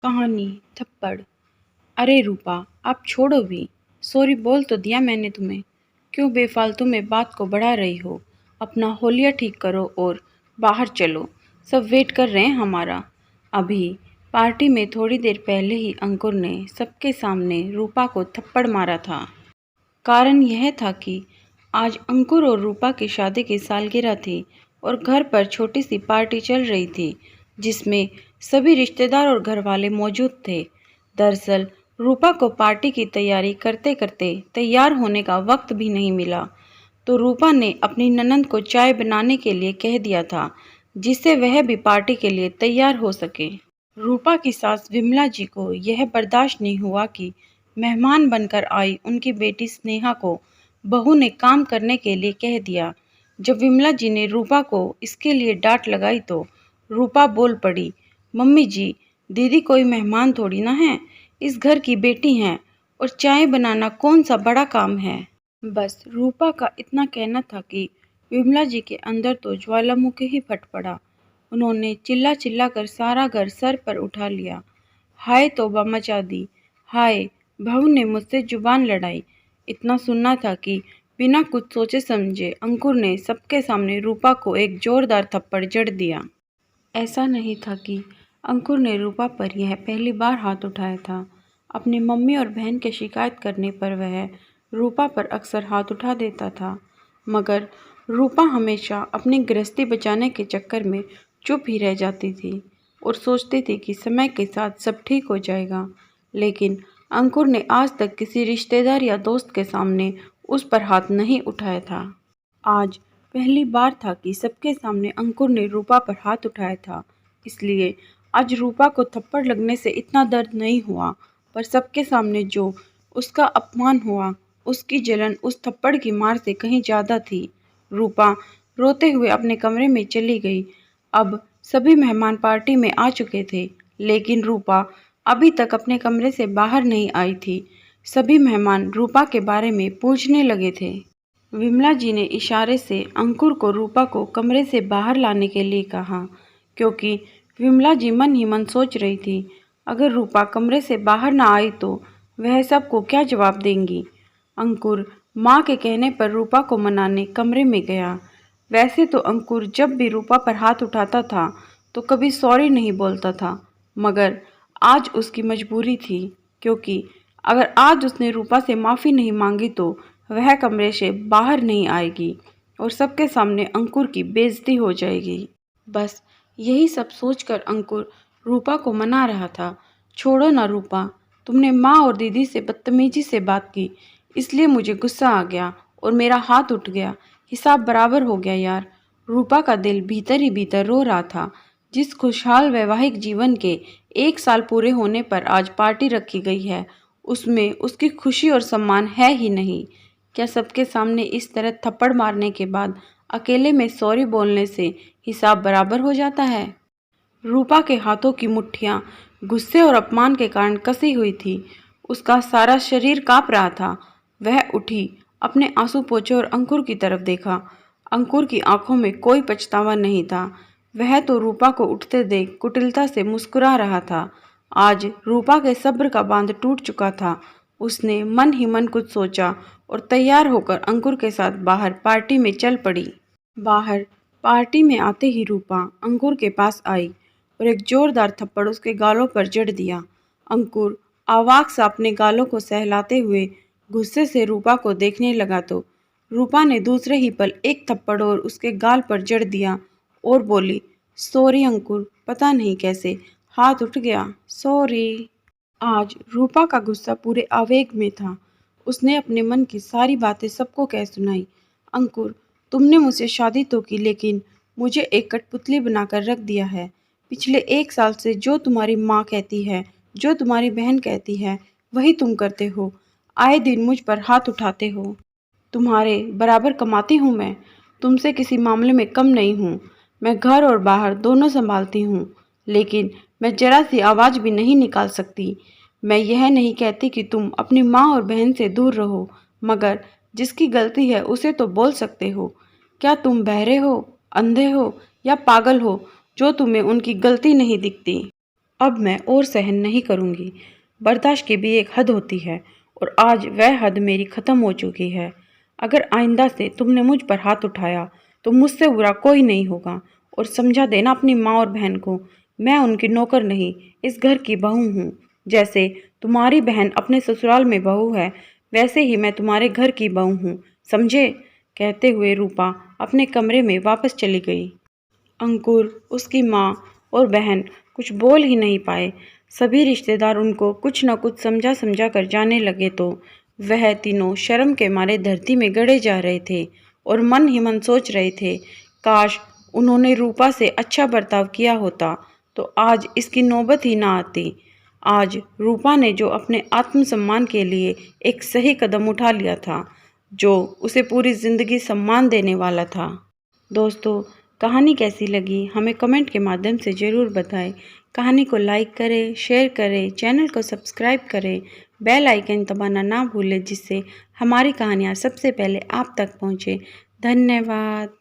कहानी थप्पड़। अरे रूपा, आप छोड़ो भी। सॉरी बोल तो दिया मैंने तुम्हें। क्यों बेफालतू में बात को बढ़ा रही हो? अपना होलिया ठीक करो और बाहर चलो। सब वेट कर रहे हैं हमारा। अभी पार्टी में थोड़ी देर पहले ही अंकुर ने सबके सामने रूपा को थप्पड़ मारा था। कारण यह था कि आज अंकुर और रूपा की शादी की सालगिरह थी और घर पर छोटी सी पार्टी चल रही थी जिसमें सभी रिश्तेदार और घर वाले मौजूद थे। दरअसल रूपा को पार्टी की तैयारी करते करते तैयार होने का वक्त भी नहीं मिला, तो रूपा ने अपनी ननंद को चाय बनाने के लिए कह दिया था जिससे वह भी पार्टी के लिए तैयार हो सके। रूपा की सास विमला जी को यह बर्दाश्त नहीं हुआ कि मेहमान बनकर आई उनकी बेटी स्नेहा को बहू ने काम करने के लिए कह दिया। जब विमला जी ने रूपा को इसके लिए डांट लगाई तो रूपा बोल पड़ी, मम्मी जी, दीदी कोई मेहमान थोड़ी ना है, इस घर की बेटी हैं और चाय बनाना कौन सा बड़ा काम है। बस रूपा का इतना कहना था कि विमला जी के अंदर तो ज्वालामुखी ही फट पड़ा। उन्होंने चिल्ला चिल्ला कर सारा घर सर पर उठा लिया। हाय तौबा मचा दी। हाय, बहू ने मुझसे जुबान लड़ाई। इतना सुनना था कि बिना कुछ सोचे समझे अंकुर ने सबके सामने रूपा को एक जोरदार थप्पड़ जड़ दिया। ऐसा नहीं था कि अंकुर ने रूपा पर यह पहली बार हाथ उठाया था। अपनी मम्मी और बहन के शिकायत करने पर वह रूपा पर अक्सर हाथ उठा देता था, मगर रूपा हमेशा अपनी गृहस्थी बचाने के चक्कर में चुप ही रह जाती थी और सोचती थी कि समय के साथ सब ठीक हो जाएगा। लेकिन अंकुर ने आज तक किसी रिश्तेदार या दोस्त के सामने उस पर हाथ नहीं उठाया था। आज पहली बार था कि सबके सामने अंकुर ने रूपा पर हाथ उठाया था, इसलिए आज रूपा को थप्पड़ लगने से इतना दर्द नहीं हुआ, पर सबके सामने जो उसका अपमान हुआ, उसकी जलन उस थप्पड़ की मार से कहीं ज़्यादा थी। रूपा रोते हुए अपने कमरे में चली गई। अब सभी मेहमान पार्टी में आ चुके थे, लेकिन रूपा अभी तक अपने कमरे से बाहर नहीं आई थी। सभी मेहमान रूपा के बारे में पूछने लगे थे। विमला जी ने इशारे से अंकुर को रूपा को कमरे से बाहर लाने के लिए कहा, क्योंकि विमला जी मन ही मन सोच रही थी, अगर रूपा कमरे से बाहर ना आई तो वह सबको क्या जवाब देंगी। अंकुर माँ के कहने पर रूपा को मनाने कमरे में गया। वैसे तो अंकुर जब भी रूपा पर हाथ उठाता था तो कभी सॉरी नहीं बोलता था, मगर आज उसकी मजबूरी थी, क्योंकि अगर आज उसने रूपा से माफ़ी नहीं मांगी तो वह कमरे से बाहर नहीं आएगी और सबके सामने अंकुर की बेइज्जती हो जाएगी। बस यही सब सोचकर अंकुर रूपा को मना रहा था। छोड़ो ना रूपा, तुमने माँ और दीदी से बदतमीजी से बात की, इसलिए मुझे गुस्सा आ गया और मेरा हाथ उठ गया। हिसाब बराबर हो गया यार। रूपा का दिल भीतर ही भीतर रो रहा था। जिस खुशहाल वैवाहिक जीवन के 1 साल पूरे होने पर आज पार्टी रखी गई है, उसमें उसकी खुशी और सम्मान है ही नहीं। क्या सबके सामने इस तरह थप्पड़ मारने के बाद अकेले में सॉरी बोलने से हिसाब बराबर हो जाता है? रूपा के हाथों की मुट्ठियाँ गुस्से और अपमान के कारण कसी हुई थी। उसका सारा शरीर काँप रहा था। वह उठी, अपने आंसू पोंछे और अंकुर की तरफ देखा। अंकुर की आंखों में कोई पछतावा नहीं था। वह तो रूपा को उठते देख कुटिलता से मुस्कुरा रहा था। आज रूपा के सब्र का बांध टूट चुका था। उसने मन ही मन कुछ सोचा और तैयार होकर अंकुर के साथ बाहर पार्टी में चल पड़ी। बाहर पार्टी में आते ही रूपा अंकुर के पास आई और एक जोरदार थप्पड़ उसके गालों पर जड़ दिया। अंकुर आवाज़ से अपने गालों को सहलाते हुए गुस्से से रूपा को देखने लगा तो रूपा ने दूसरे ही पल एक थप्पड़ और उसके गाल पर जड़ दिया और बोली, सॉरी अंकुर, पता नहीं कैसे हाथ उठ गया, सॉरी। आज रूपा का गुस्सा पूरे आवेग में था। उसने अपने मन की सारी बातें सबको कह सुनाई। अंकुर, तुमने मुझसे शादी तो की, लेकिन मुझे एक कठपुतली बनाकर रख दिया है। पिछले 1 साल से जो तुम्हारी माँ कहती है, जो तुम्हारी बहन कहती है, वही तुम करते हो। आए दिन मुझ पर हाथ उठाते हो। तुम्हारे बराबर कमाती हूँ मैं, तुमसे किसी मामले में कम नहीं हूँ। मैं घर और बाहर दोनों संभालती हूँ, लेकिन मैं जरा सी आवाज़ भी नहीं निकाल सकती। मैं यह नहीं कहती कि तुम अपनी माँ और बहन से दूर रहो, मगर जिसकी गलती है उसे तो बोल सकते हो। क्या तुम बहरे हो, अंधे हो या पागल हो जो तुम्हें उनकी गलती नहीं दिखती? अब मैं और सहन नहीं करूँगी। बर्दाश्त की भी एक हद होती है और आज वह हद मेरी ख़त्म हो चुकी है। अगर आइंदा से तुमने मुझ पर हाथ उठाया तो मुझसे बुरा कोई नहीं होगा और समझा देना अपनी माँ और बहन को, मैं उनकी नौकर नहीं, इस घर की बहू हूँ। जैसे तुम्हारी बहन अपने ससुराल में बहू है, वैसे ही मैं तुम्हारे घर की बहू हूँ, समझे? कहते हुए रूपा अपने कमरे में वापस चली गई। अंकुर, उसकी माँ और बहन कुछ बोल ही नहीं पाए। सभी रिश्तेदार उनको कुछ न कुछ समझा समझा कर जाने लगे तो वह तीनों शर्म के मारे धरती में गड़े जा रहे थे और मन ही मन सोच रहे थे, काश उन्होंने रूपा से अच्छा बर्ताव किया होता तो आज इसकी नौबत ही ना आती। आज रूपा ने जो अपने आत्मसम्मान के लिए एक सही कदम उठा लिया था, जो उसे पूरी ज़िंदगी सम्मान देने वाला था। दोस्तों, कहानी कैसी लगी हमें कमेंट के माध्यम से ज़रूर बताएं। कहानी को लाइक करें, शेयर करें, चैनल को सब्सक्राइब करें, बेल आइकन दबाना ना भूलें जिससे हमारी कहानियाँ सबसे पहले आप तक पहुँचे। धन्यवाद।